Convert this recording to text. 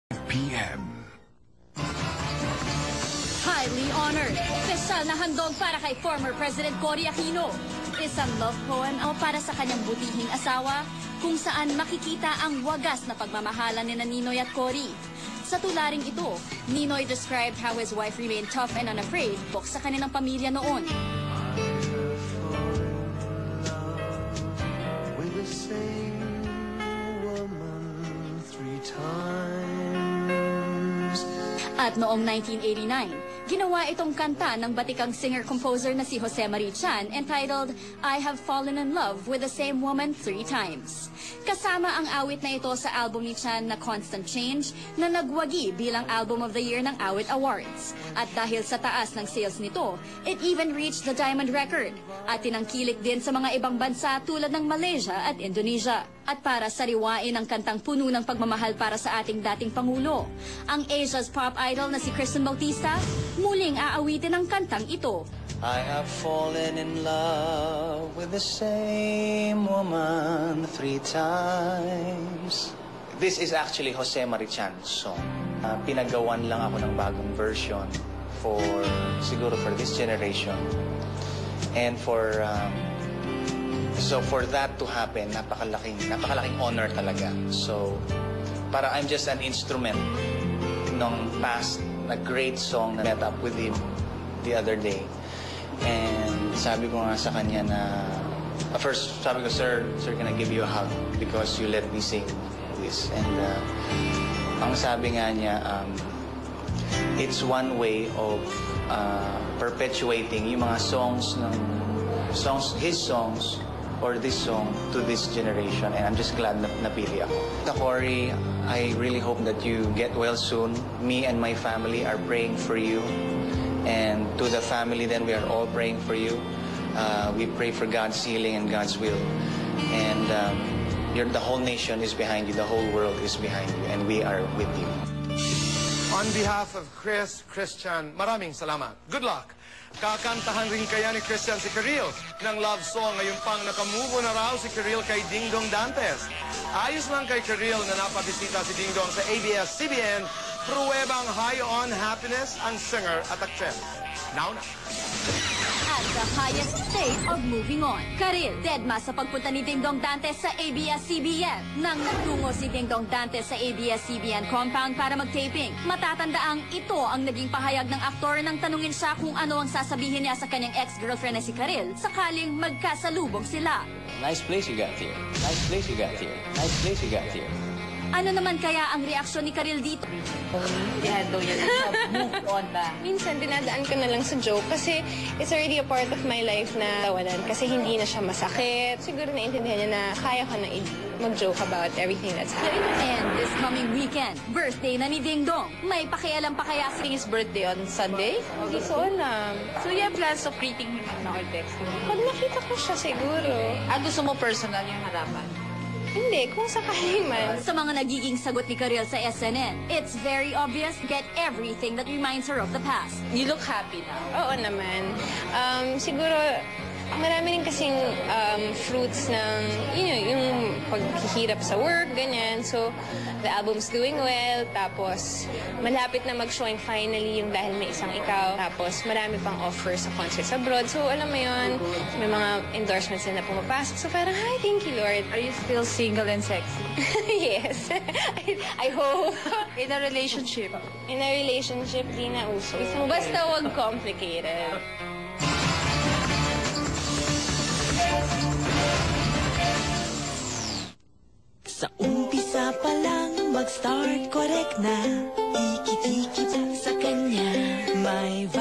p.m. Highly honored. Special na handog para kay former President Cory Aquino. Isang love poem o para sa kanyang butihing asawa kung saan makikita ang wagas na pagmamahalan ni Ninoy at Cory. Sa tularing ito, Ninoy described how his wife remained tough and unafraid sa kanilang pamilya noon. At noong 1989, ginawa itong kanta ng batikang singer-composer na si Jose Mari Chan entitled I Have Fallen in Love with the Same Woman 3 Times. Kasama ang awit na ito sa album ni Chan na Constant Change na nagwagi bilang Album of the Year ng Awit Awards. At dahil sa taas ng sales nito, it even reached the diamond record at tinangkilik din sa mga ibang bansa tulad ng Malaysia at Indonesia. At para sariwain ang kantang puno ng pagmamahal para sa ating dating Pangulo, ang Asia's pop idol na si Kristen Bautista, muling aawitin ang kantang ito. I have fallen in love with the same woman 3 times. This is actually Jose Mari Chan's song. Pinagawan lang ako ng bagong version siguro for this generation. And so for that to happen, napakalaking honor talaga. So, I'm just an instrument ng past na great song na met up with him the other day. And sabi ko nga sa kanya na, first sabi ko, Sir, can I give you a hug because you let me sing this. And ang sabi nga niya, it's one way of perpetuating yung mga his songs, or this song to this generation, and I'm just glad na napili ako. Cory, I really hope that you get well soon. Me and my family are praying for you, and to the family then, we are all praying for you. We pray for God's healing and God's will, and the whole nation is behind you, the whole world is behind you, and we are with you. On behalf of Christian, maraming salamat. Good luck. Kakantahan rin kaya ni Christian si Kiril ng love song. Ngayon pang nakamubo na raw si Kiril kay Dingdong Dantes. Ayos lang kay Kiril na napabisita si Dingdong sa ABS-CBN. Pruwebang high on happiness ang singer at actress. Now na. At the highest state of moving on, Kiril, deadma sa pagpunta ni Dingdong Dantes sa ABS-CBN. Nang nagtungo si Dingdong Dantes sa ABS-CBN compound para mag-taping, matatandaang ito ang naging pahayag ng aktor nang tanungin siya kung ano ang sasabihin niya sa kanyang ex-girlfriend na si Kiril sakaling magkasalubong sila. Nice place you got here. Nice place you got here. Nice place you got here. Ano naman kaya ang reaksyon ni Kiril dito? Yan daw yan. Move on ba? Minsan, dinadaan ko na lang sa joke kasi it's already a part of my life na tawanan kasi hindi na siya masakit. Siguro naintindihan niya na kaya ko na mag-joke about everything that's happening. And this coming weekend, birthday na ni Dingdong. May pakialam pa kaya sa His birthday on Sunday? Hindi ko alam. So you have plans of greeting him na or text? Pag nakita ko siya siguro. Gusto mo personal yung harapan? Hindi, kung sakali man. Sa mga nagiging sagot ni Kiril sa SNN, it's very obvious, get everything that reminds her of the past. You look happy now. Oo naman. Siguro, marami rin kasing fruits ng, yung paghihirap sa work, ganyan. So, the album's doing well. Tapos, malapit na mag-showing finally yung Dahil May Isang Ikaw. Tapos, marami pang offers sa concerts abroad. So, alam mo yun, may mga endorsements na pumapasok. So, parang, hi, thank you, Lord. Are you still single and sexy? Yes. I hope. In a relationship? In a relationship, di na uso. Basta wag complicated. Sa umpisa pa lang mag-start correct na. Ikit-ikit sa kanya may